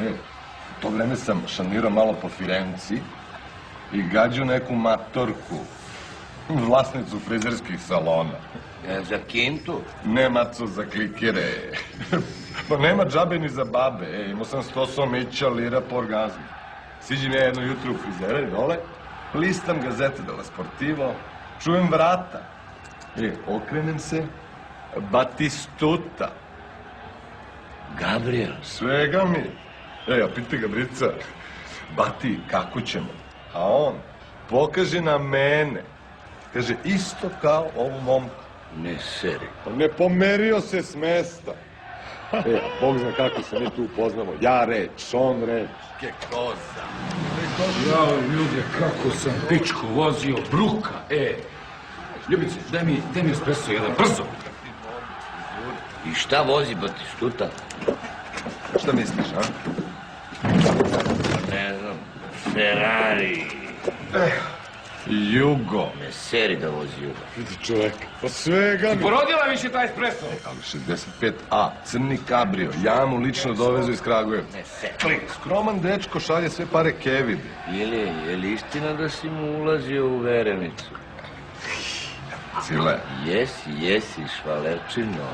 U to vreme sam šanirao malo po Firenci i gađao neku matorku, vlasnicu frizerskih salona. Za kintu? Ne, maco, za klikere. Pa nema džabe ni za babe. Imao sam 100 mića lira po orgazmu. Siđem ja jedno jutro u frizere dole, listam gazete dela Sportivo, čujem vrata. Okrenem se, Batistuta. Gabriel? Svega mi. A pita Gabrica, Bati, kako ćemo? A on, pokaže na mene. Kaže, isto kao ovu momku. Ne seri. Pa ne pomerio se s mesta. A Bog zna kako se mi tu upoznamo. Ja reč, on reč. Ke koza. Jao, ljude, kako sam pičku vozio, bruka, Ljubice, daj mi espresso jedan, brzo. I šta vozi Batistuta? Šta misliš, a? Ne znam, Ferrari. Jugo. Ne seri da vozi Jugo. Vidi čovek. Pa svega mi. Porodila mi se taj espresso. Ali 65A, crni kabrio, ja mu lično dovezu iz Kragujevca. Ne seri. Skroman dečko šalje sve pare Kevidi. Je li istina da si mu ulazio u verenicu? Cile. Jesi, švalerčino.